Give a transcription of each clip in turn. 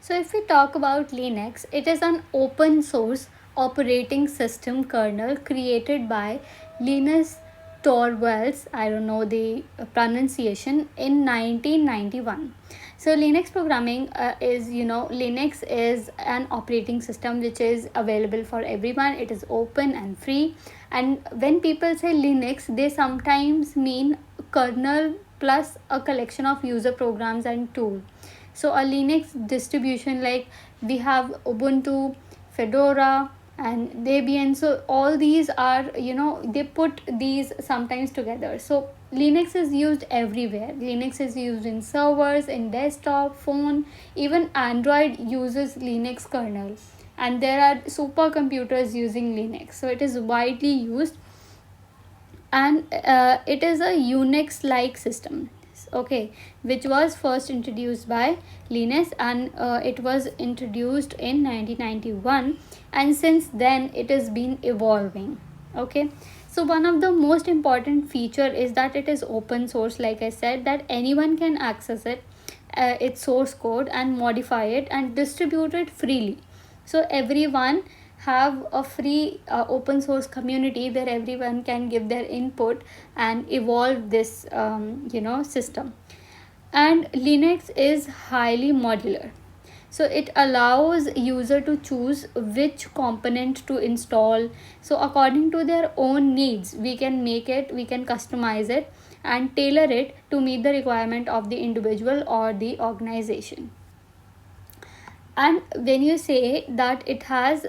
So if we talk about Linux, it is an open source operating system kernel created by Linus Torvalds, I don't know the pronunciation, in 1991. So Linux programming Linux is an operating system which is available for everyone. It is open and free. And when people say Linux, they sometimes mean kernel plus a collection of user programs and tools. So a Linux distribution, like we have Ubuntu, Fedora and Debian, so all these are, they put these sometimes together. So Linux is used everywhere. Linux is used in servers, in desktop, phone, even Android uses Linux kernel, and there are supercomputers using Linux, so it is widely used. And it is a Unix like system, okay, which was first introduced by Linus, and it was introduced in 1991, and since then it has been evolving. Okay, so one of the most important feature is that it is open source, like I said, that anyone can access it, its source code, and modify it and distribute it freely. So everyone have a free open source community where everyone can give their input and evolve this system. And Linux is highly modular, so it allows user to choose which component to install. So according to their own needs, we can customize it and tailor it to meet the requirement of the individual or the organization. And when you say that it has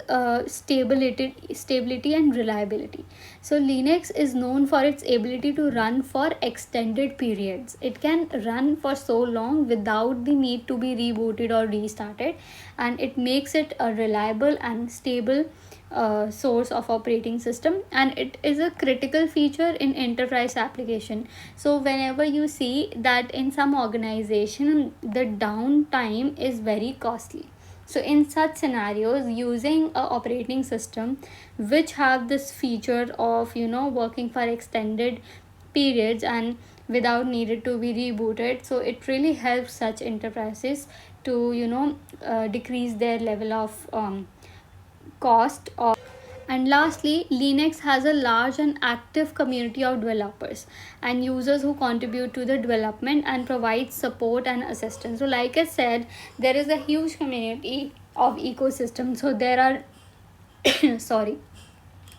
stability and reliability, so Linux is known for its ability to run for extended periods. It can run for so long without the need to be rebooted or restarted, and it makes it a reliable and stable source of operating system, and it is a critical feature in enterprise application. So whenever you see that in some organization the downtime is very costly, so in such scenarios, using a operating system which have this feature of working for extended periods and without needed to be rebooted, so it really helps such enterprises to decrease their level of cost. And lastly, Linux has a large and active community of developers and users who contribute to the development and provide support and assistance. So like I said, there is a huge community of ecosystem. So there are sorry,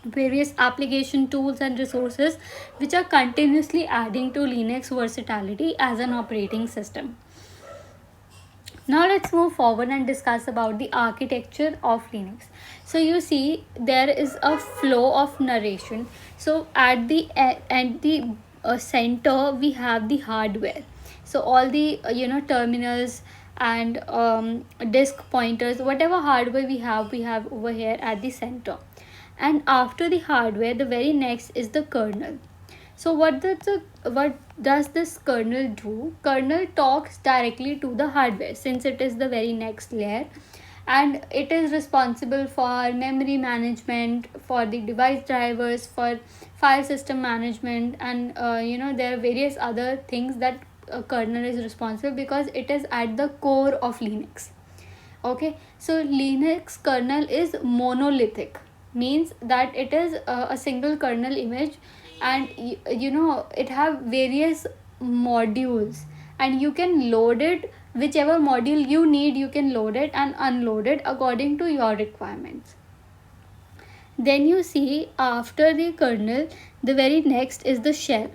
various application tools and resources which are continuously adding to Linux versatility as an operating system. Now let's move forward and discuss about the architecture of Linux. So you see there is a flow of narration. So at the center we have the hardware. So all the terminals and disk pointers, whatever hardware we have over here at the center. And after the hardware, the very next is the kernel. So what does this kernel do? Kernel talks directly to the hardware, since it is the very next layer, and it is responsible for memory management, for the device drivers, for file system management, and there are various other things that kernel is responsible, because it is at the core of Linux. Okay, so Linux kernel is monolithic, means that it is a single kernel image, and it have various modules, and you can load it, whichever module you need you can load it and unload it according to your requirements. Then you see after the kernel, the very next is the shell.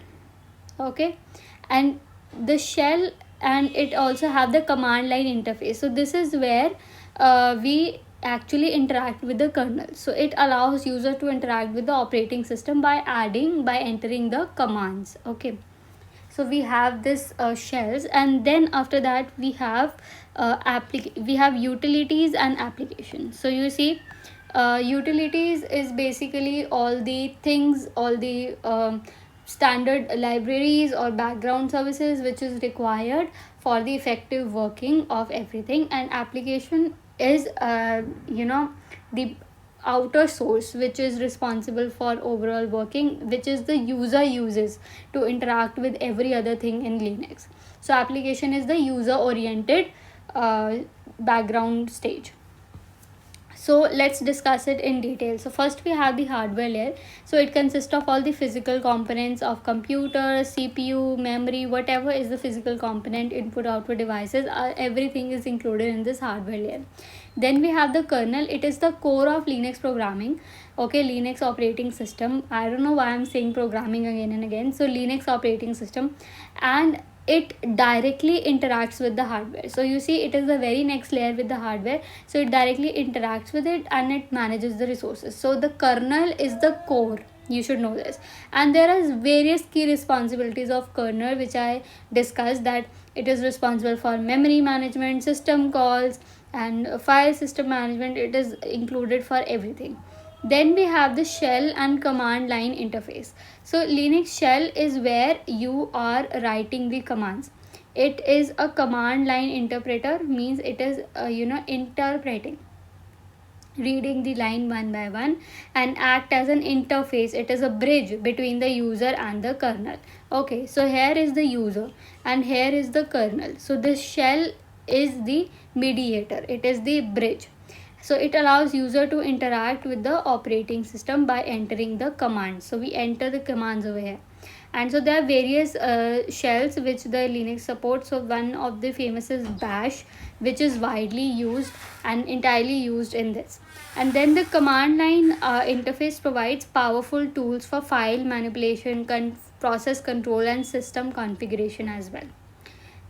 Okay, and the shell, and it also have the command line interface. So this is where we actually interact with the kernel. So it allows user to interact with the operating system by entering the commands. Okay, so we have this shells, and then after that we have we have utilities and applications. So you see utilities is basically all the things, all the standard libraries or background services which is required for the effective working of everything. And application is the outer source which is responsible for overall working, which is the user uses to interact with every other thing in Linux. So application is the user oriented background stage. So let's discuss it in detail. So first we have the hardware layer. So it consists of all the physical components of computer, CPU, memory, whatever is the physical component, input output devices, everything is included in this hardware layer. Then we have the kernel. It is the core of Linux programming. Okay, Linux operating system. I don't know why I'm saying programming again and again. So Linux operating system, and it directly interacts with the hardware. So you see, it is the very next layer with the hardware. So it directly interacts with it and it manages the resources. So the kernel is the core, you should know this. And there are various key responsibilities of kernel which I discussed, that it is responsible for memory management, system calls, and file system management. It is included for everything. Then we have the shell and command line interface. So Linux shell is where you are writing the commands. It is a command line interpreter, means it is interpreting, reading the line one by one, and act as an interface. It is a bridge between the user and the kernel. Okay, so here is the user and here is the kernel. So this shell is the mediator, it is the bridge. So it allows user to interact with the operating system by entering the commands. So we enter the commands over here. And so there are various shells which the Linux supports. So one of the famous is bash, which is widely used and entirely used in this. And then the command line interface provides powerful tools for file manipulation, process control, and system configuration as well.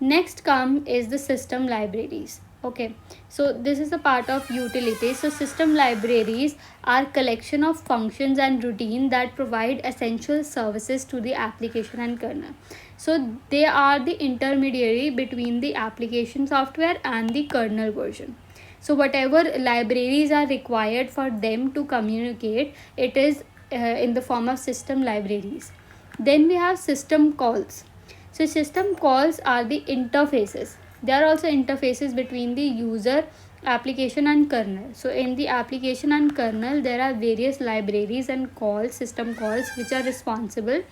Next come is the system libraries. Okay, so this is a part of utilities. So system libraries are collection of functions and routine that provide essential services to the application and kernel. So they are the intermediary between the application software and the kernel version. So whatever libraries are required for them to communicate, it is in the form of system libraries. Then we have system calls. So system calls are the interfaces. They are also interfaces between the user, application, and kernel. So in the application and kernel, there are various libraries and calls, system calls, which are responsible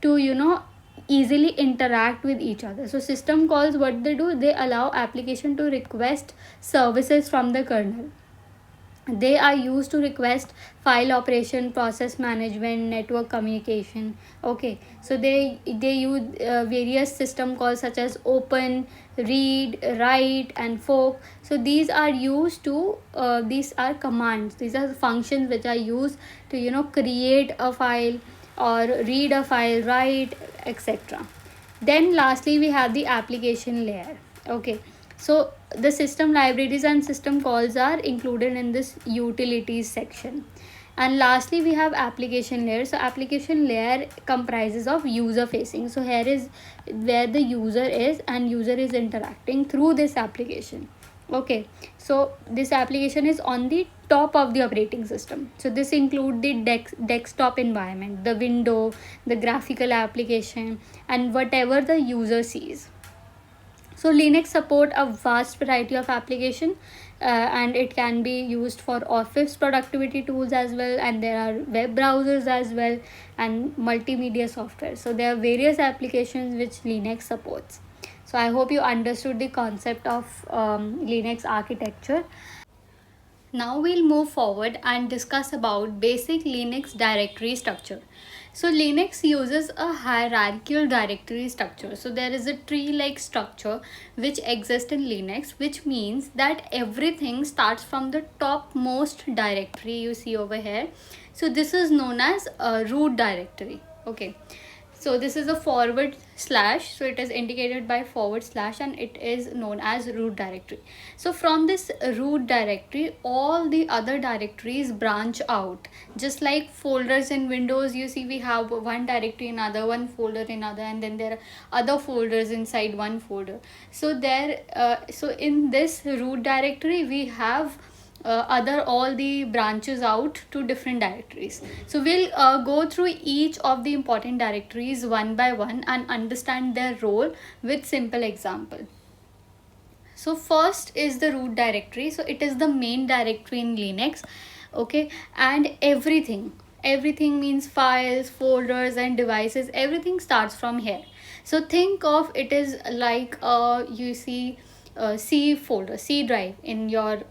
to easily interact with each other. So system calls, what they do, they allow application to request services from the kernel. They are used to request file operation, process management, network communication. Okay, so they use various system calls such as open, read, write, and fork. So these are used to these are commands, these are functions which are used to create a file or read a file, write, etc. Then lastly we have the application layer. Okay, so the system libraries and system calls are included in this utilities section. And lastly we have application layer. So application layer comprises of user facing. So here is where the user is, and user is interacting through this application. Okay, so this application is on the top of the operating system. So this include the desktop environment, the window, the graphical application, and whatever the user sees. So Linux support a vast variety of application, and it can be used for office productivity tools as well, and there are web browsers as well, and multimedia software. So there are various applications which Linux supports. So I hope you understood the concept of Linux architecture. Now we'll move forward and discuss about basic Linux directory structure. So Linux uses a hierarchical directory structure. So there is a tree-like structure which exists in Linux, which means that everything starts from the topmost directory you see over here. So this is known as a root directory. Okay. So this is a forward slash, so it is indicated by forward slash, and it is known as root directory. So from this root directory, all the other directories branch out. Just like folders in Windows, you see we have one directory in other, one folder in other, and then there are other folders inside one folder. So so in this root directory we have all the branches out to different directories. So we'll go through each of the important directories one by one and understand their role with simple example. So first is the root directory. So it is the main directory in Linux. Okay, and everything means files, folders, and devices, everything starts from here. So think of it is like you see C folder, C drive in your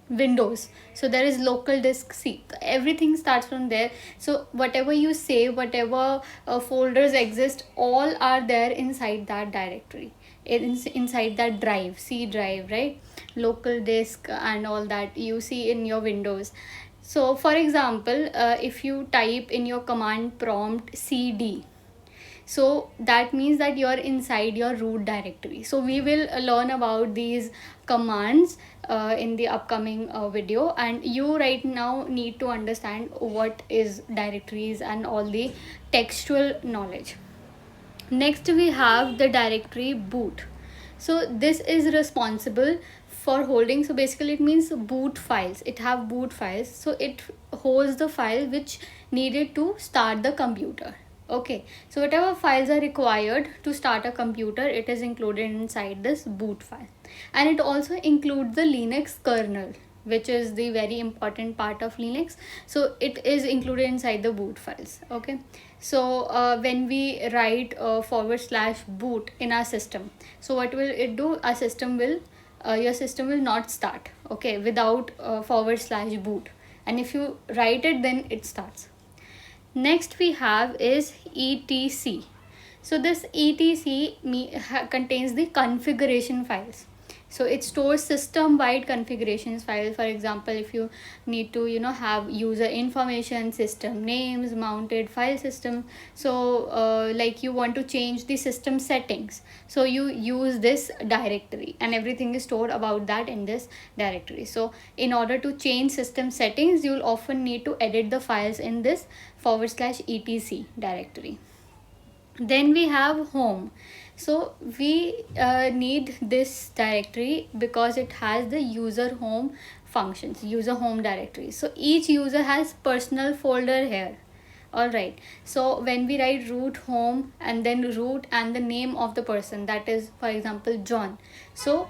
Windows. So there is local disk C. Everything starts from there. So whatever you save, whatever folders exist, all are there inside that directory, inside that drive, C drive, right? Local disk and all that you see in your Windows. So for example, if you type in your command prompt cd, so that means that you're inside your root directory. So we will learn about these commands in the upcoming video, and you right now need to understand what is directories and all the textual knowledge. Next we have the directory boot. So this is responsible for holding, so basically it means boot files. It have boot files, so it holds the file which needed to start the computer. Okay, so whatever files are required to start a computer, it is included inside this boot file. And it also includes the Linux kernel, which is the very important part of Linux. So it is included inside the boot files. Okay, so when we write /boot in our system, so what will it do? Our system will your system will not start, okay, without /boot, and if you write it, then it starts. Next we have is etc. So this etc contains the configuration files. So it stores system wide configurations file. For example, if you need to have user information, system names, mounted file system, so like you want to change the system settings, so you use this directory, and everything is stored about that in this directory. So in order to change system settings, you'll often need to edit the files in this /etc directory. Then we have home. So we need this directory because it has the user home functions, user home directory. So each user has personal folder here. Alright, so when we write root home and then root and the name of the person, that is for example John. So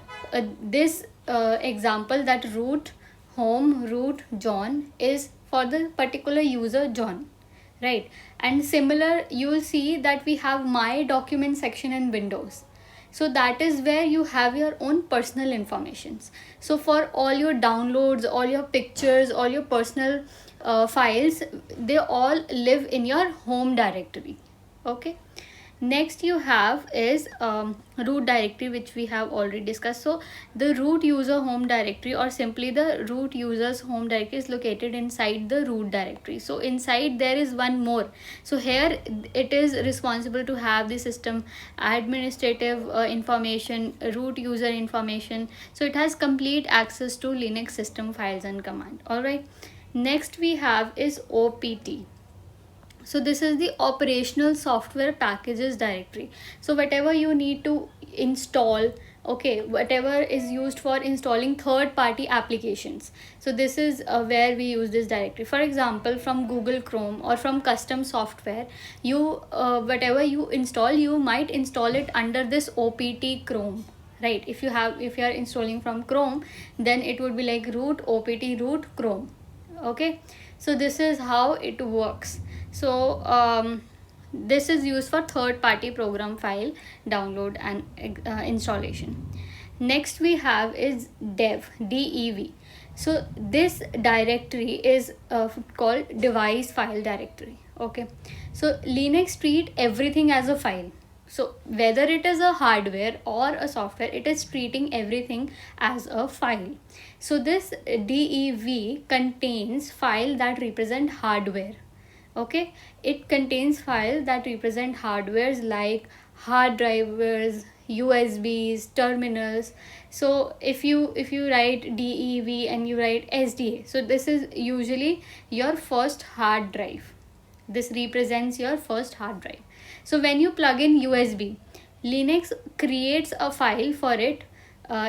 this example, that root home root John, is for the particular user John, right? And similar, you will see that we have my document section in Windows. So that is where you have your own personal informations. So for all your downloads, all your pictures, all your personal files, they all live in your home directory. Okay, next you have is root directory, which we have already discussed. So the root user home directory, or simply the root user's home directory, is located inside the root directory. So inside there is one more. So here it is responsible to have the system administrative information, root user information. So it has complete access to Linux system files and command. All right, next we have is opt. So this is the operational software packages directory. So whatever you need to install, okay, whatever is used for installing third-party applications, so this is where we use this directory. For example, from Google Chrome or from custom software, you whatever you install, you might install it under this opt Chrome, right? If you are installing from Chrome, then it would be like root opt root Chrome. Okay, so this is how it works. So this is used for third-party program file download and installation. Next we have is dev. So this directory is called device file directory. Okay, so Linux treat everything as a file. So whether it is a hardware or a software, it is treating everything as a file. So this dev contains file that represent hardware. Okay, it contains files that represent hardwares like hard drivers, USBs, terminals. So if you write dev and you write sda, so this is usually your first hard drive. This represents your first hard drive. So when you plug in USB, Linux creates a file for it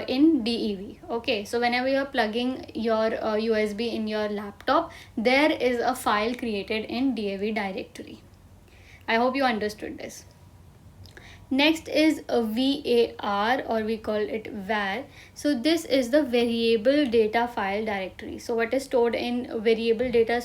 in dev. Okay, so whenever you're plugging your USB in your laptop, there is a file created in dev directory. I hope you understood this. Next is a var, or we call it var. So this is the variable data file directory. So what is stored in variable data?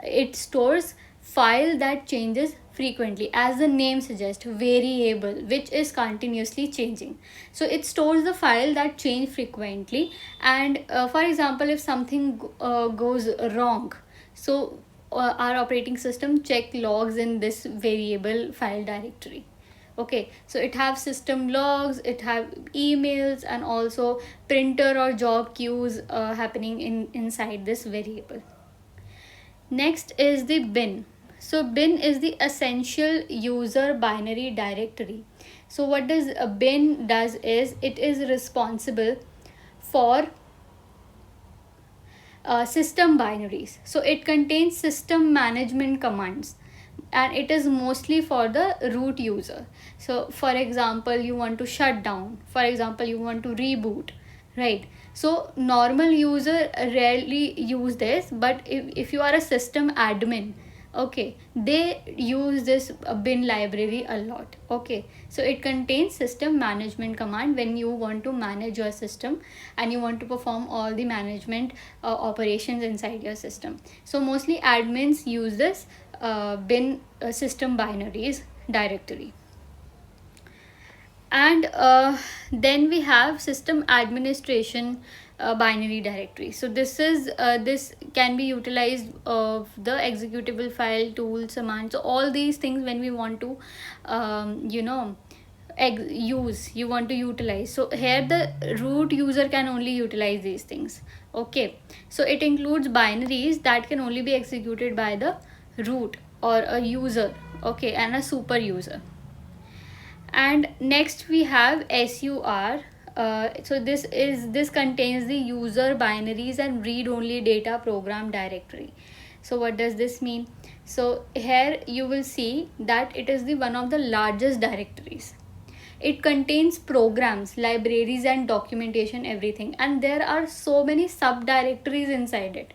It stores file that changes frequently, as the name suggests, variable which is continuously changing. So it stores the file that change frequently, and for example, if something goes wrong, so our operating system check logs in this variable file directory. Okay, so it have system logs, it have emails, and also printer or job queues happening inside this variable. Next is the bin. So bin is the essential user binary directory. So what does a bin does is it is responsible for system binaries. So it contains system management commands, and it is mostly for the root user. So for example, you want to shut down, for example, you want to reboot, right? So normal user rarely use this, but if you are a system admin, okay, they use this bin library a lot. Okay, so it contains system management command when you want to manage your system and you want to perform all the management operations inside your system. So mostly admins use this bin system binaries directory. And then we have system administration binary directory. So this can be utilized of the executable file, tools, commands. So all these things when we want to you want to utilize. So here the root user can only utilize these things. Okay, so it includes binaries that can only be executed by the root or a user, okay, and a super user. And next we have sur. So this contains the user binaries and read only data program directory. So what does this mean? So here you will see that it is the one of the largest directories. It contains programs, libraries, and documentation, everything, and there are so many subdirectories inside it.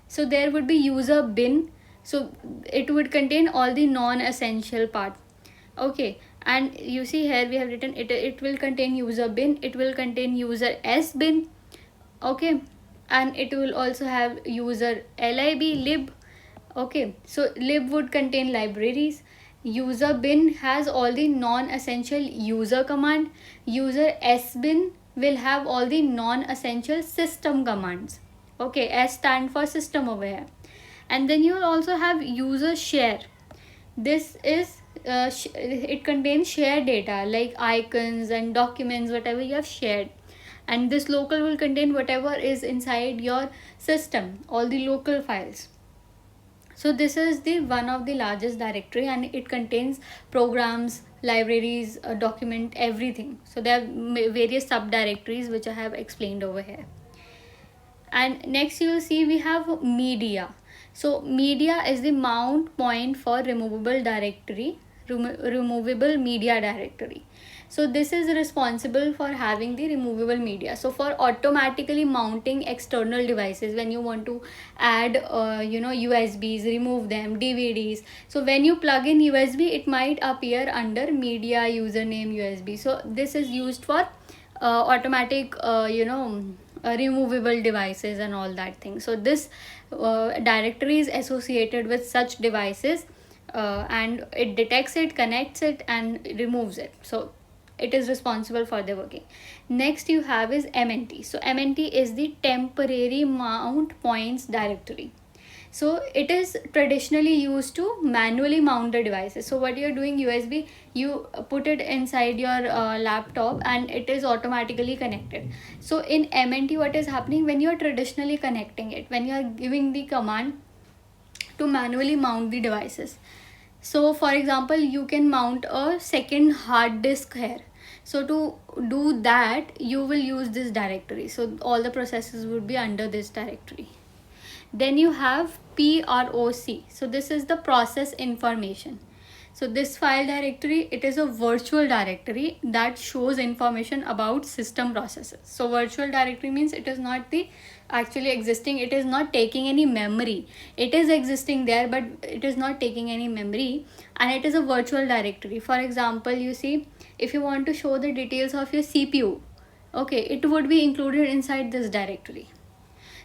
So there would be user bin, so it would contain all the non-essential part. Okay, and you see here we have written it will contain user bin, it will contain user s bin, okay, and it will also have user lib. Okay, so lib would contain libraries. User bin has all the non-essential user command. User s bin will have all the non-essential system commands. Okay, s stand for system over here. And then you will also have user share. This is it contains shared data like icons and documents, whatever you have shared. And this local will contain whatever is inside your system, all the local files. So this is the one of the largest directory, and it contains programs, libraries, document, everything. So there are various subdirectories which I have explained over here. And next you will see we have media. So media is the mount point for removable media directory. So this is responsible for having the removable media. So for automatically mounting external devices, when you want to add USBs, remove them, DVDs. So when you plug in USB, it might appear under media username USB. So this is used for automatic removable devices and all that thing. So this directory is associated with such devices, and it detects it, connects it, and removes it. So it is responsible for the working. Next you have is MNT. So MNT is the temporary mount points directory. So it is traditionally used to manually mount the devices. So what you're doing, USB, you put it inside your laptop and it is automatically connected. So in MNT, what is happening when you're traditionally connecting it, when you're giving the command to manually mount the devices. So for example, you can mount a second hard disk here. So to do that, you will use this directory. So all the processes would be under this directory. Then you have PROC. So this is the process information. So this file directory, it is a virtual directory that shows information about system processes. So virtual directory means it is not the actually existing, it is not taking any memory. It is existing there, but it is not taking any memory, and it is a virtual directory. For example, you see, if you want to show the details of your CPU, okay, it would be included inside this directory.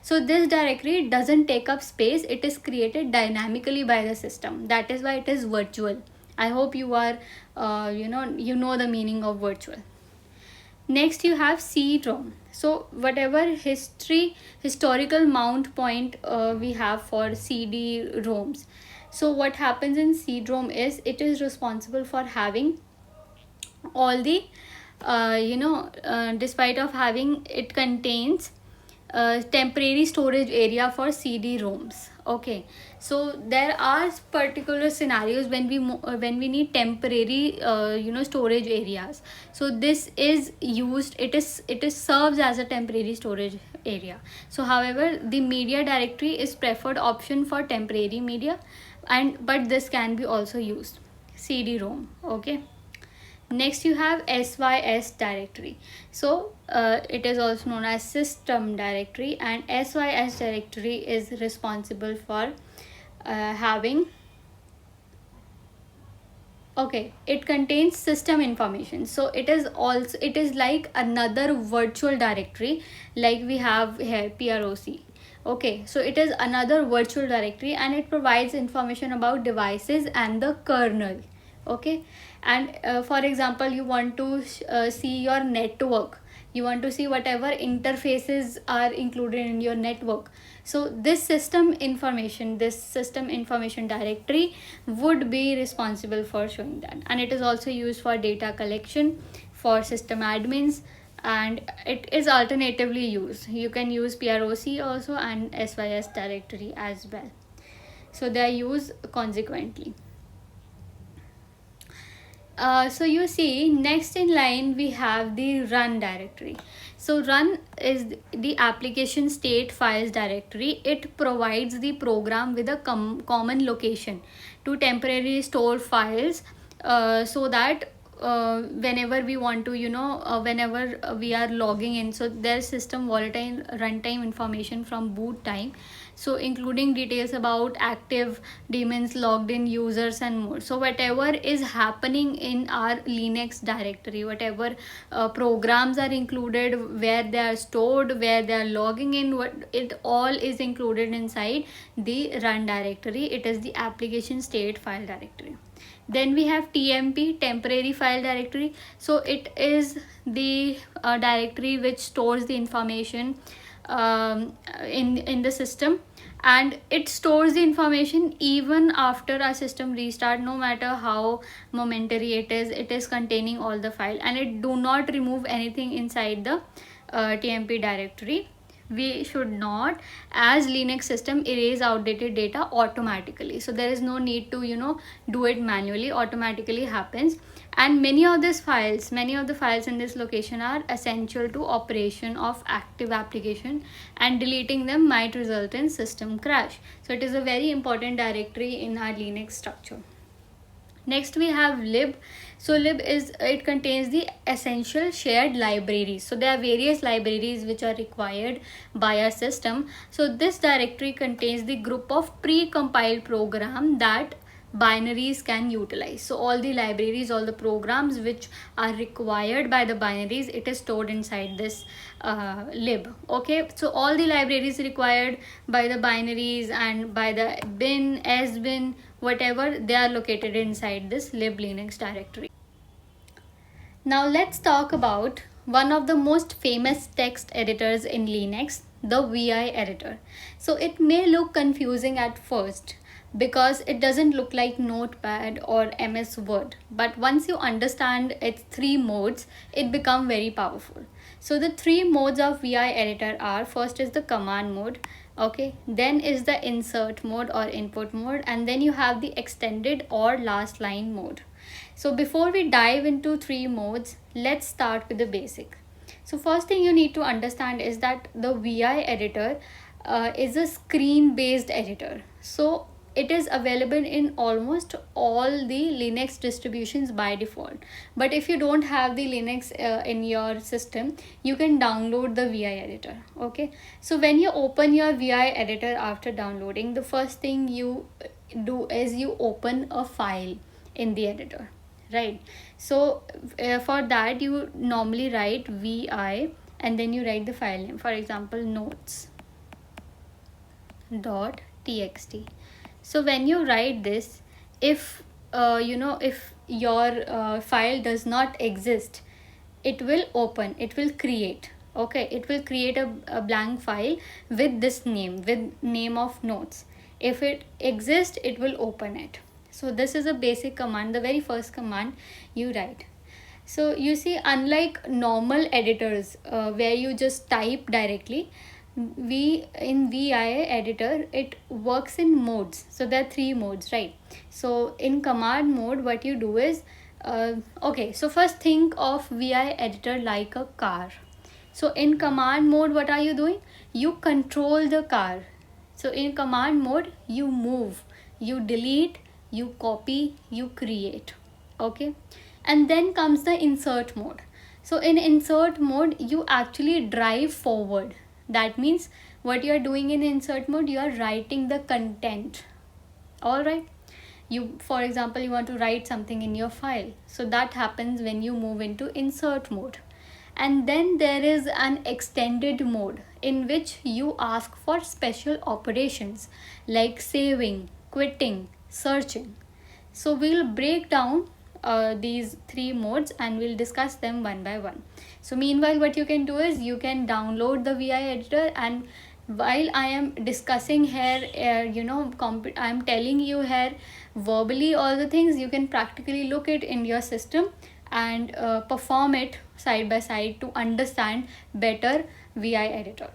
So this directory doesn't take up space, it is created dynamically by the system. That is why it is virtual. I hope you are you know the meaning of virtual. Next you have CD-ROM. So whatever historical mount point we have for CD-ROMs. So what happens in CD-ROM is it is responsible for having all the despite of having, it contains temporary storage area for CD-ROMs. Okay, so there are particular scenarios when we need temporary storage areas. So this is used, it is serves as a temporary storage area. So however, the media directory is preferred option for temporary media, and but this can be also used, CD-ROM. Okay. Next you have sys directory. So it is also known as system directory, and sys directory is responsible for having, okay, it contains system information. So it is like another virtual directory, like we have here proc. Okay, so it is another virtual directory, and it provides information about devices and the kernel. Okay, and for example, you want to see your network, you want to see whatever interfaces are included in your network. So this system information directory would be responsible for showing that, and it is also used for data collection for system admins, and it is alternatively used. You can use proc also and sys directory as well, so they are used consequently. So you see, next in line we have the run directory. So run is the application state files directory. It provides the program with a common location to temporarily store files, so that whenever we want to whenever we are logging in, so there's system volatile runtime information from boot time, so including details about active daemons, logged in users and more. So whatever is happening in our Linux directory, whatever programs are included, where they are stored, where they are logging in, what it all is included inside the run directory. It is the application state file directory. Then we have TMP, temporary file directory. So it is the directory which stores the information in the system, and it stores the information even after a system restart. No matter how momentary it is containing all the file, and it do not remove anything inside the TMP directory. We should not, as Linux system, erase outdated data automatically. So there is no need to do it manually, automatically happens. And many of the files in this location are essential to operation of active application, and deleting them might result in system crash. So it is a very important directory in our Linux structure. Next we have lib. So lib it contains the essential shared libraries. So there are various libraries which are required by our system. So this directory contains the group of pre-compiled program that binaries can utilize. So all the libraries, all the programs which are required by the binaries, it is stored inside this lib. Okay, so all the libraries required by the binaries and by the bin, sbin, whatever, they are located inside this lib Linux directory. Now let's talk about one of the most famous text editors in Linux, the VI editor. So it may look confusing at first, because it doesn't look like Notepad or MS Word, but once you understand its three modes, it becomes very powerful. So the three modes of VI editor are: first is the command mode, okay, then is the insert mode or input mode, and then you have the extended or last line mode. So before we dive into three modes, let's start with the basic. So first thing you need to understand is that the VI editor is a screen based editor. So it is available in almost all the Linux distributions by default. But if you don't have the Linux in your system, you can download the VI editor. Okay, so when you open your VI editor after downloading, the first thing you do is you open a file in the editor, right? So for that you normally write vi and then you write the file name, for example notes. dot txt. So when you write this, if if your file does not exist, it will open, it will create, okay, it will create a blank file with this name, with name of notes. If it exists, it will open it. So this is a basic command, the very first command you write. So you see, unlike normal editors where you just type directly, we in VI editor it works in modes. So there are three modes, right? So in command mode, what you do is okay, so first think of VI editor like a car. So in command mode, what are you doing? You control the car. So in command mode, you move, you delete, you copy, you create, okay. And then comes the insert mode. So in insert mode, you actually drive forward. That means what you are doing in insert mode, you are writing the content. All right, you, for example, you want to write something in your file, so that happens when you move into insert mode. And then there is an extended mode in which you ask for special operations like saving, quitting, searching. So we'll break down these three modes and we'll discuss them one by one. So meanwhile, what you can do is you can download the VI editor, and while I am discussing here, I am telling you here verbally all the things, you can practically look it in your system and perform it side by side to understand better VI editor.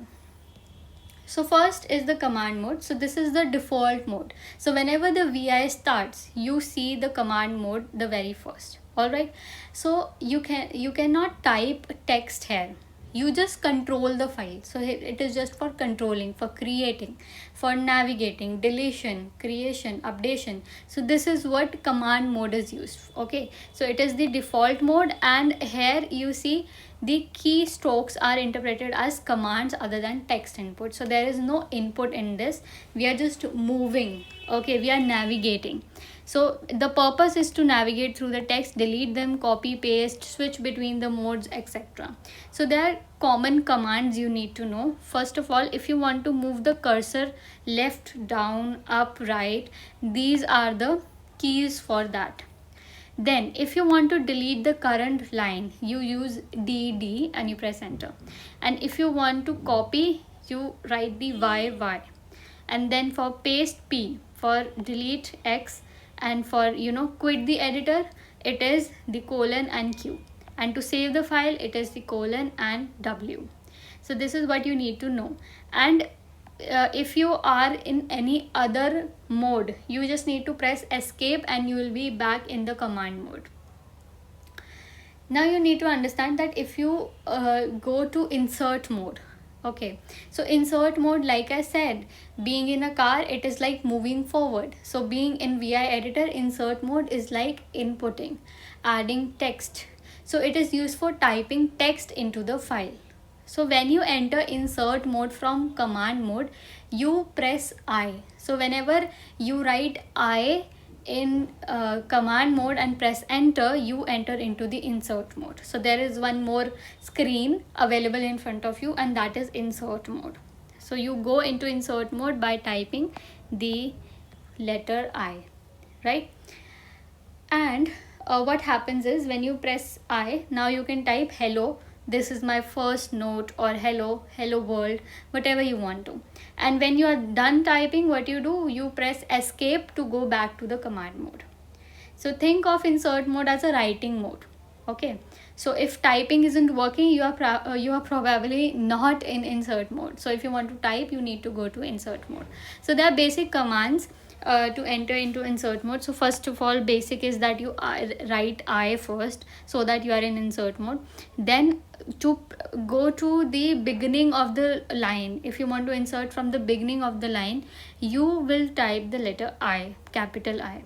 So first is the command mode. So this is the default mode. So whenever the VI starts, you see the command mode the very first. All right. So you cannot type text here. You just control the file. So it is just for controlling, for creating, for navigating, deletion, creation, updation. So this is what command mode is used. Okay. So it is the default mode, and here you see the keystrokes are interpreted as commands other than text input. So there is no input in this. We are just moving. Okay, we are navigating. So the purpose is to navigate through the text, delete them, copy, paste, switch between the modes, etc. So there are common commands you need to know. First of all, if you want to move the cursor left, down, up, right, these are the keys for that. Then if you want to delete the current line, you use DD and you press enter. And if you want to copy, you write the YY. And then for paste, P. For delete, X. And for quit the editor, it is the colon and Q. And to save the file, it is the colon and W. So this is what you need to know. And if you are in any other mode, you just need to press escape and you will be back in the command mode. Now you need to understand that if you go to insert mode, okay, so insert mode, like I said, being in a car, it is like moving forward. So being in VI editor, insert mode is like inputting, adding text. So it is used for typing text into the file. So when you enter insert mode from command mode, you press I. So whenever you write I in command mode and press enter, you enter into the insert mode. So there is one more screen available in front of you, and that is insert mode. So you go into insert mode by typing the letter I, right? And what happens is when you press I, now you can type hello, this is my first note, or hello, hello world, whatever you want to. And when you are done typing, what you do, you press escape to go back to the command mode. So think of insert mode as a writing mode. Okay, so if typing isn't working, you are probably not in insert mode. So if you want to type, you need to go to insert mode. So there are basic commands to enter into insert mode. So first of all, basic is that you write I first so that you are in insert mode. Then to go to the beginning of the line, if you want to insert from the beginning of the line, you will type the letter I, capital I.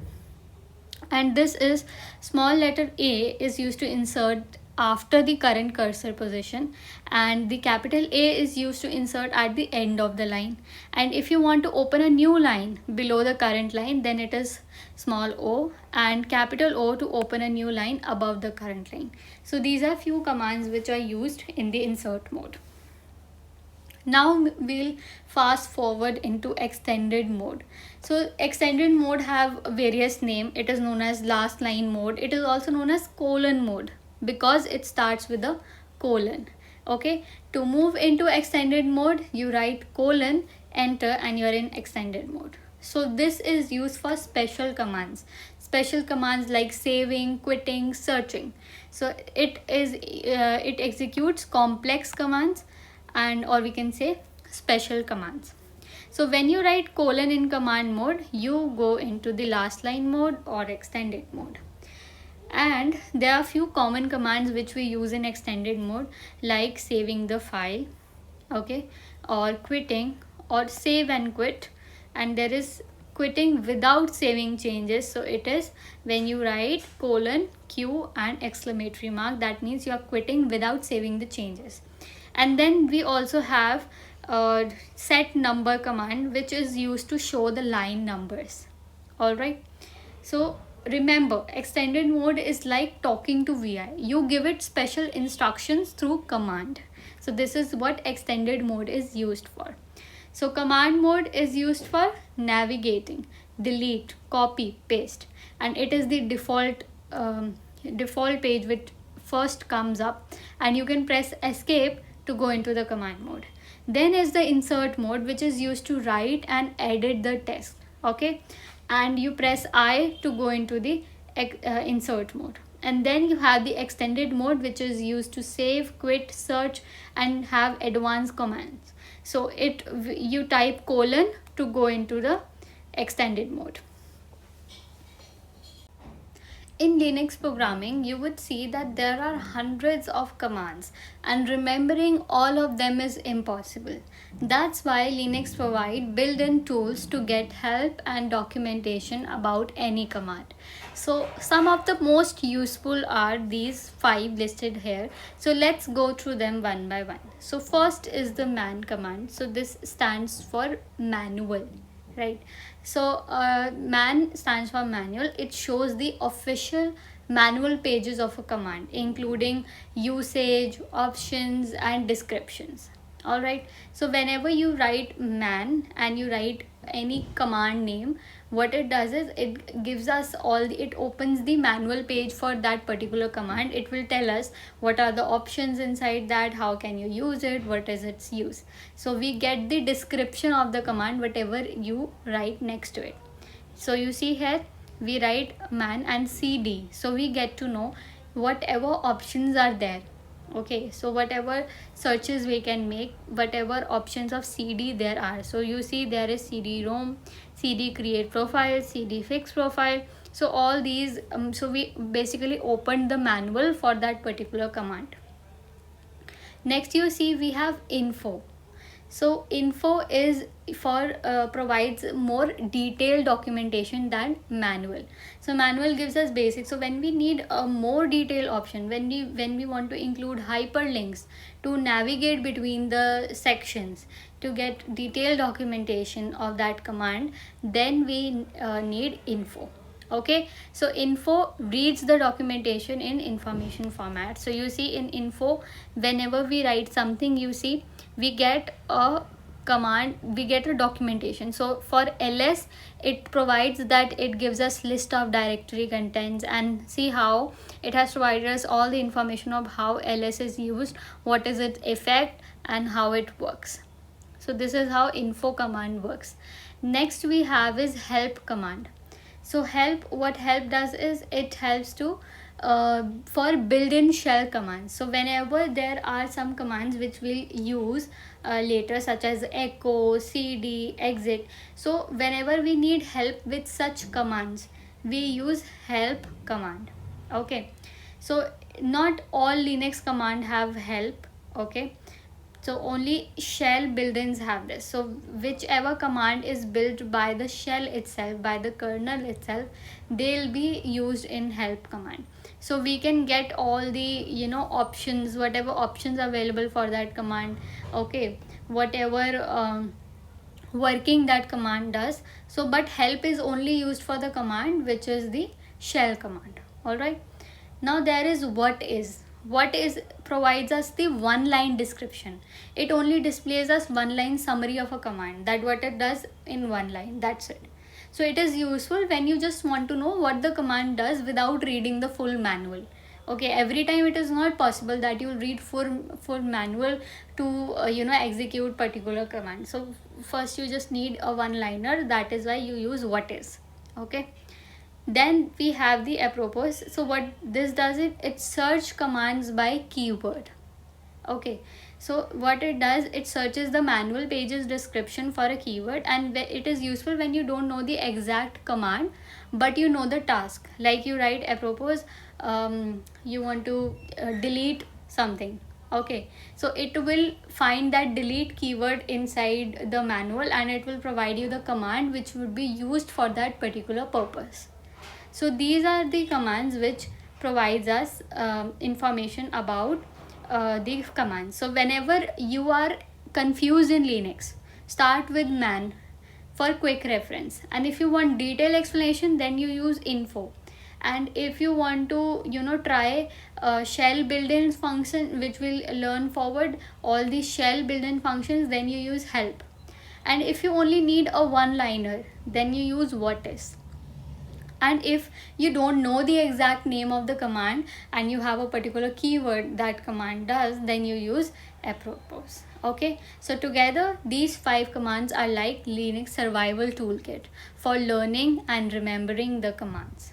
And this is small letter A is used to insert after the current cursor position, and the capital A is used to insert at the end of the line. And if you want to open a new line below the current line, then it is small o, and capital O to open a new line above the current line. So these are few commands which are used in the insert mode. Now we'll fast forward into extended mode. So extended mode have various name. It is known as last line mode. It is also known as colon mode because it starts with a colon. Okay, to move into extended mode, you write colon, enter, and you're in extended mode. So this is used for special commands like saving, quitting, searching. So it executes complex commands, and or we can say special commands. So when you write colon in command mode, you go into the last line mode or extended mode. And there are few common commands which we use in extended mode, like saving the file, okay, or quitting, or save and quit. And there is quitting without saving changes. So it is when you write colon, q and exclamatory mark, that means you are quitting without saving the changes. And then we also have set number command, which is used to show the line numbers. All right, so remember, extended mode is like talking to VI. You give it special instructions through command. So this is what extended mode is used for. So command mode is used for navigating, delete, copy, paste, and it is the default page which first comes up, and you can press escape to go into the command mode. Then is the insert mode, which is used to write and edit the text. Okay, and you press I to go into the insert mode. And then you have the extended mode, which is used to save, quit, search, and have advanced commands. So you type colon to go into the extended mode. In Linux programming, you would see that there are hundreds of commands, and remembering all of them is impossible. That's why Linux provides built-in tools to get help and documentation about any command. So some of the most useful are these 5 listed here. So let's go through them one by one. So first is the man command. So this stands for manual, right? So man stands for manual. It shows the official manual pages of a command, including usage, options, and descriptions. All right, so whenever you write man and you write any command name, what it does is it gives us it opens the manual page for that particular command. It will tell us what are the options inside that, how can you use it, what is its use. So we get the description of the command, whatever you write next to it. So you see here we write man and cd, so we get to know whatever options are there. Okay, so whatever searches we can make, whatever options of cd there are. So you see there is cd-rom, cd create profile, cd fix profile. So all these so we basically opened the manual for that particular command. Next you see we have info. So info is for provides more detailed documentation than manual. So manual gives us basics. So when we need a more detailed option, when we want to include hyperlinks to navigate between the sections to get detailed documentation of that command, then we need info. Okay, so info reads the documentation in information format. So you see in info, whenever we write something, you see we get a command, we get a documentation. So for ls, it provides that it gives us list of directory contents, and see how it has provided us all the information of how ls is used, what is its effect, and how it works. So this is how info command works. Next we have is help command. So help, what help does is it helps to for built-in shell commands. So whenever there are some commands which we'll use later, such as echo, cd, exit, so whenever we need help with such commands, we use help command. Okay, so not all Linux command have help. Okay, so only shell built-ins have this. So whichever command is built by the shell itself, by the kernel itself, they'll be used in help command. So we can get all the options, whatever options available for that command. Okay, whatever working that command does. So but help is only used for the command which is the shell command. All right, now there is what is. what is provides us the one line description. It only displays us one line summary of a command, that what it does in one line, that's it. So it is useful when you just want to know what the command does without reading the full manual. Okay, every time it is not possible that you will read full manual to execute particular command. So first you just need a one liner, that is why you use whatis. Okay, then we have the apropos. So what this does, it search commands by keyword. Okay, so what it does, it searches the manual page's description for a keyword, and it is useful when you don't know the exact command but you know the task. Like you write apropos, you want to delete something. Okay, so it will find that delete keyword inside the manual and it will provide you the command which would be used for that particular purpose. So these are the commands which provides us information about the commands. So whenever you are confused in Linux, start with man for quick reference, and if you want detailed explanation then you use info, and if you want to try shell built-in function which will learn forward all the shell built-in functions, then you use help, and if you only need a one liner then you use whatis. And if you don't know the exact name of the command and you have a particular keyword that command does, then you use apropos. Okay, so together these 5 commands are like Linux survival toolkit for learning and remembering the commands.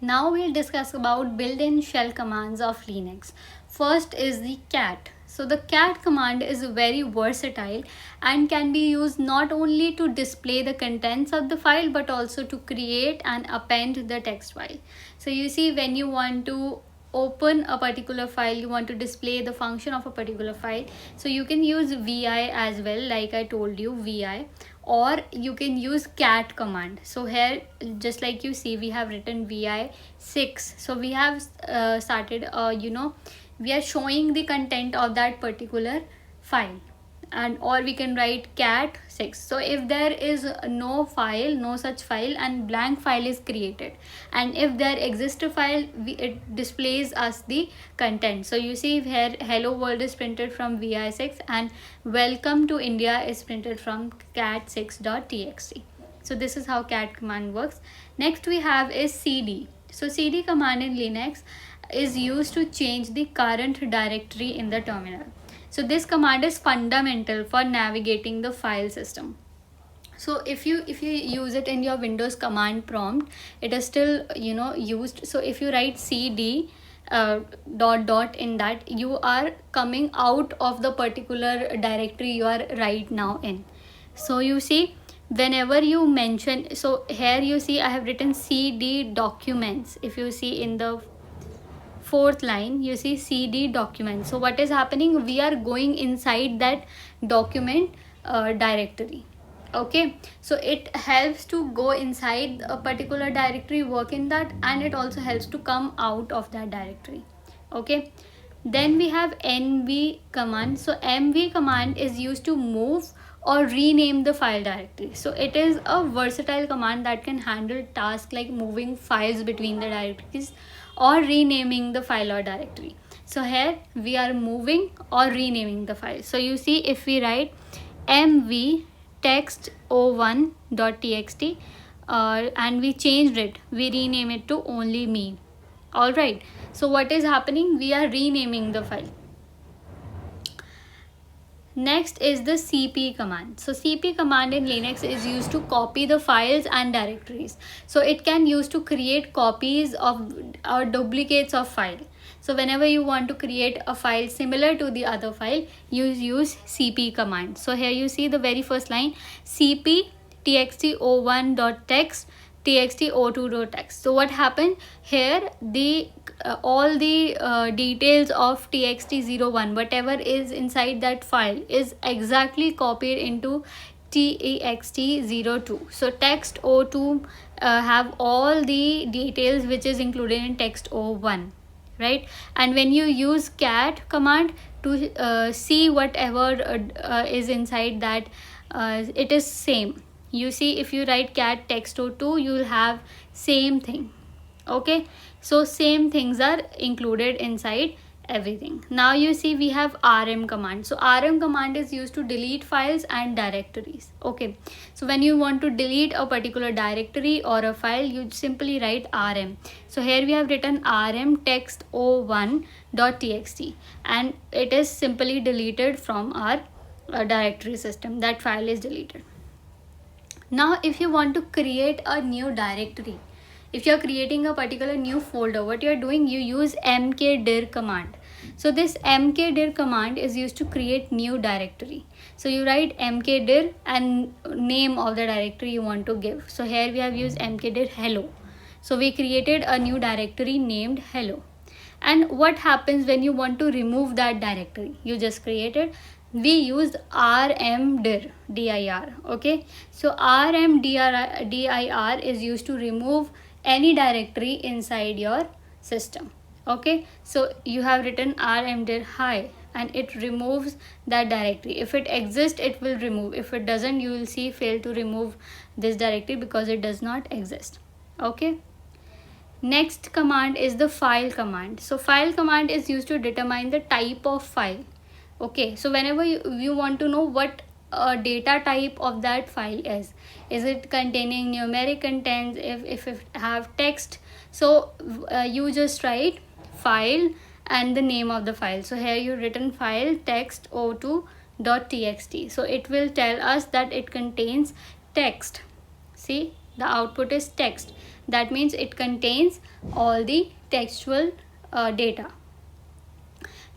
Now we'll discuss about built-in shell commands of Linux. First is the cat. So the cat command is very versatile and can be used not only to display the contents of the file but also to create and append the text file. So you see, when you want to open a particular file, you want to display the function of a particular file, so you can use vi as well, like I told you, vi, or you can use cat command. So here, just like you see, we have written vi6. So we have started we are showing the content of that particular file, and or we can write cat6. So if there is no such file and blank file is created, and if there exists a file, it displays us the content. So you see here, hello world is printed from vi6 and welcome to India is printed from cat6.txt. So this is how cat command works. Next we have is cd. So cd command in Linux is used to change the current directory in the terminal. So this command is fundamental for navigating the file system. So if you use it in your Windows command prompt, it is still used. So if you write cd dot in that, you are coming out of the particular directory you are right now in. So you see, whenever you mention, so here you see I have written cd documents. If you see in the 4th line, you see cd document. So what is happening, we are going inside that document directory. Okay, so it helps to go inside a particular directory, work in that, and it also helps to come out of that directory. Okay, then we have mv command. So mv command is used to move or rename the file directory. So it is a versatile command that can handle tasks like moving files between the directories or renaming the file or directory. So here we are moving or renaming the file. So you see, if we write mv text01.txt and we changed it, we rename it to only me. Alright, so what is happening, we are renaming the file. Next is the cp command. So cp command in Linux is used to copy the files and directories. So it can use to create copies of or duplicates of file. So whenever you want to create a file similar to the other file, you use cp command. So here you see the very first line, cp txt01.text txt02.text. So what happened here, the all the details of txt01, whatever is inside that file, is exactly copied into text02. So text02 have all the details which is included in text01, right? And when you use cat command to see whatever is inside that, it is same. You see, if you write cat text02, you will have same thing. Okay, So same things are included inside everything. Now you see we have rm command. So rm command is used to delete files and directories. Okay, so when you want to delete a particular directory or a file, you simply write rm. So here we have written rm text o1.txt, and it is simply deleted from our directory system. That file is deleted. Now if you want to create a new directory, if you are creating a particular new folder, what you are doing, you use mkdir command. So this mkdir command is used to create new directory. So you write mkdir and name of the directory you want to give. So here we have used mkdir hello. So we created a new directory named hello. And what happens when you want to remove that directory? You just created, we used rmdir dir. Okay, so rmdir is used to remove any directory inside your system. Okay, so you have written rmdir hi, and it removes that directory. If it exists, it will remove. If it doesn't, you will see fail to remove this directory because it does not exist. Okay, next command is the file command. So file command is used to determine the type of file. Okay, so whenever you want to know what data type of that file is it containing numeric contents, if it have text, so you just write file and the name of the file. So here you written file text o2.txt. So it will tell us that it contains text. See, the output is text. That means it contains all the textual data.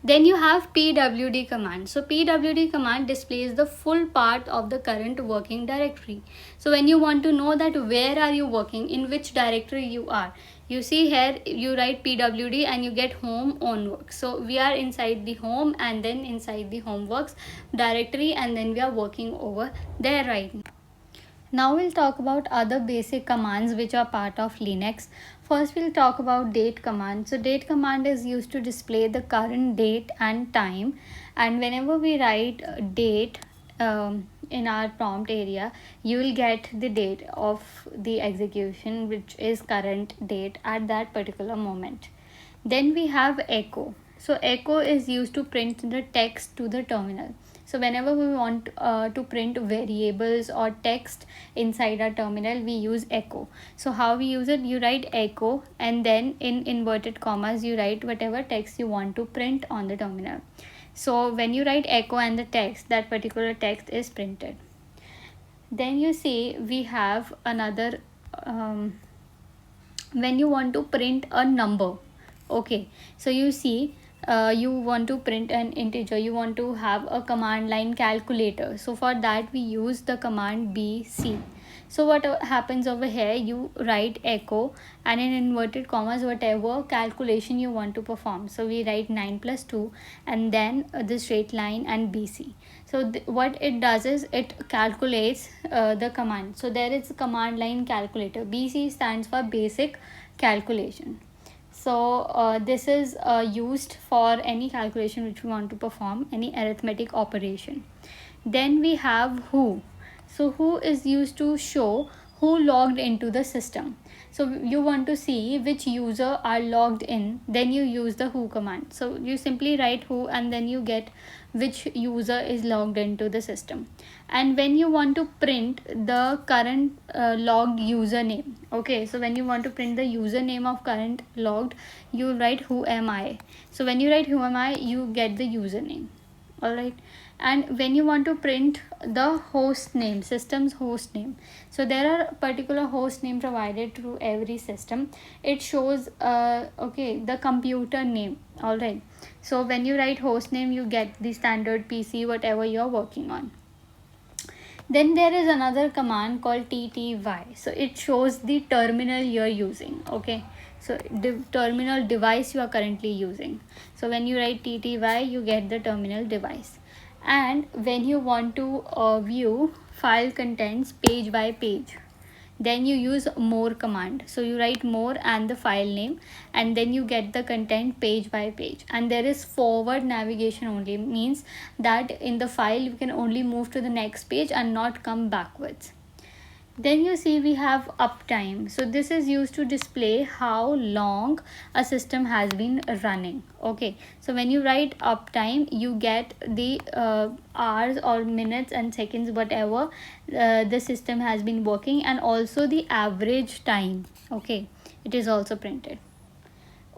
Then you have pwd command. So pwd command displays the full path of the current working directory. So when you want to know that where are you working, in which directory you are, you see here you write pwd and you get home own work. So we are inside the home and then inside the homeworks directory, and then we are working over there right now. Now we'll talk about other basic commands which are part of Linux. First we'll talk about date command. So date command is used to display the current date and time, and whenever we write date in our prompt area, you will get the date of the execution, which is current date at that particular moment. Then we have echo. So echo is used to print the text to the terminal. So whenever we want to print variables or text inside our terminal, we use echo. So how we use it? You write echo and then in inverted commas you write whatever text you want to print on the terminal. So when you write echo and the text, that particular text is printed. Then you see we have another when you want to print a number. Okay, so you see you want to print an integer, you want to have a command line calculator. So for that we use the command bc. So what happens over here, you write echo and in inverted commas whatever calculation you want to perform. So we write 9 plus 2 and then the straight line and bc. So what it does is it calculates the command. So there is a command line calculator. bc stands for basic calculation. So this is used for any calculation which we want to perform, any arithmetic operation. Then we have who. So who is used to show who logged into the system. So you want to see which user are logged in, then you use the who command. So you simply write who and then you get which user is logged into the system. And when you want to print the current logged username, okay, so when you want to print the username of current logged, you write whoami. So when you write whoami, you get the username. All right. And when you want to print the host name, system's host name, so there are particular host name provided through every system. It shows the computer name. All right, so when you write host name, you get the standard PC whatever you're working on. Then there is another command called tty. So it shows the terminal you're using. Okay, so the terminal device you are currently using. So when you write tty, you get the terminal device. And when you want to view file contents page by page, then you use more command. So you write more and the file name, and then you get the content page by page. And there is forward navigation only, means that in the file you can only move to the next page and not come backwards. Then you see we have uptime. So this is used to display how long a system has been running. Okay, so when you write uptime, you get the hours or minutes and seconds, whatever the system has been working, and also the average time. Okay, it is also printed.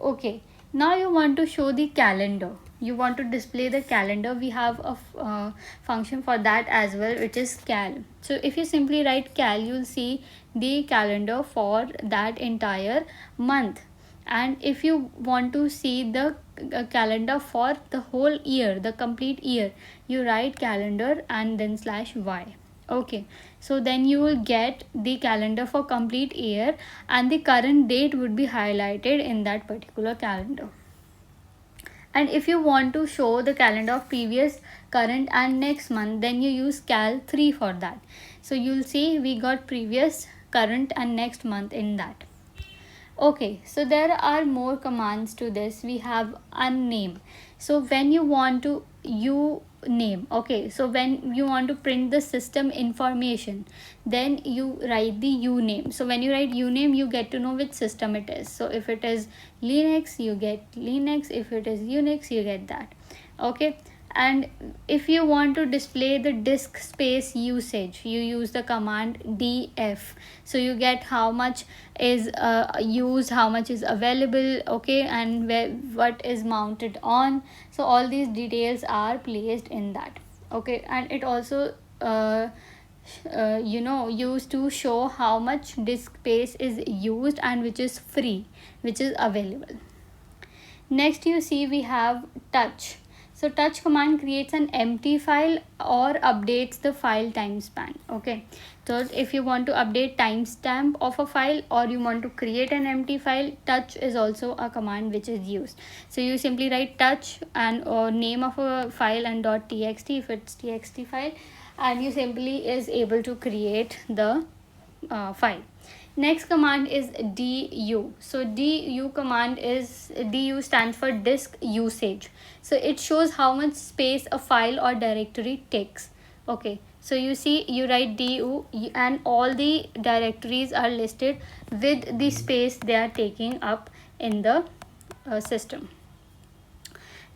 Okay, now you want to show the calendar. You want to display the calendar. We have a function for that as well, which is cal. So if you simply write cal, you'll see the calendar for that entire month. And if you want to see the calendar for the whole year, the complete year, you write calendar and then /y. Okay, so then you will get the calendar for complete year, and the current date would be highlighted in that particular calendar. And if you want to show the calendar of previous, current and next month, then you use cal 3 for that. So you'll see we got previous, current and next month in that. Okay, so there are more commands to this. We have uname. So when you want to uname, okay, so when you want to print the system information, then you write the uname. So when you write uname, you get to know which system it is. So if it is Linux, you get Linux. If it is Unix, you get that. Okay, and if you want to display the disk space usage, you use the command df. So you get how much is used, how much is available, okay, and what is mounted on. So all these details are placed in that. Okay, and it also used to show how much disk space is used and which is free, which is available. Next you see we have touch. So touch command creates an empty file or updates the file time span. Okay, so if you want to update timestamp of a file or you want to create an empty file, touch is also a command which is used. So you simply write touch and name of a file and .txt if it's txt file, and you simply is able to create the file. Next command is du. So du command is, du stands for disk usage. So it shows how much space a file or directory takes. Okay, so you see you write du and all the directories are listed with the space they are taking up in the system.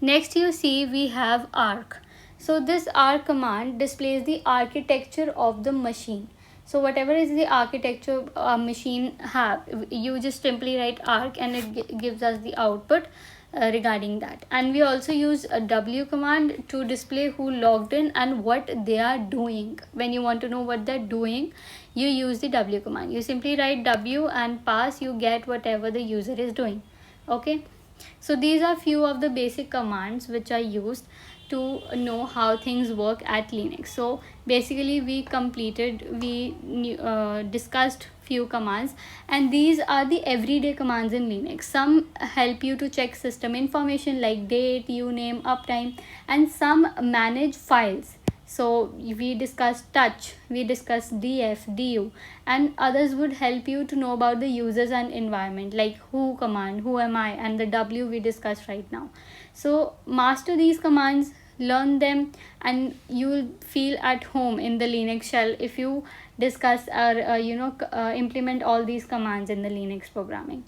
Next you see we have arc. So this arc command displays the architecture of the machine. So whatever is the architecture a machine have, you just simply write arc and it gives us the output regarding that. And we also use a w command to display who logged in and what they are doing. When you want to know what they're doing, you use the w command. You simply write w and pass, you get whatever the user is doing. Okay, so these are few of the basic commands which are used to know how things work at Linux. So basically we discussed few commands, and these are the everyday commands in Linux. Some help you to check system information like date, uname, uptime, and some manage files. So we discussed touch, we discussed df, du, and others would help you to know about the users and environment like who command, whoami, and the w we discussed right now. So master these commands, learn them, and you will feel at home in the Linux shell if you discuss or implement all these commands in the Linux programming.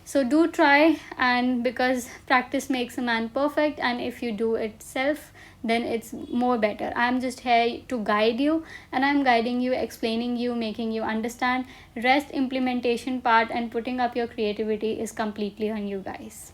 So do try, and because practice makes a man perfect, and if you do it self, then it's more better. I'm just here to guide you, and I'm guiding you, explaining you, making you understand. Rest implementation part and putting up your creativity is completely on you guys.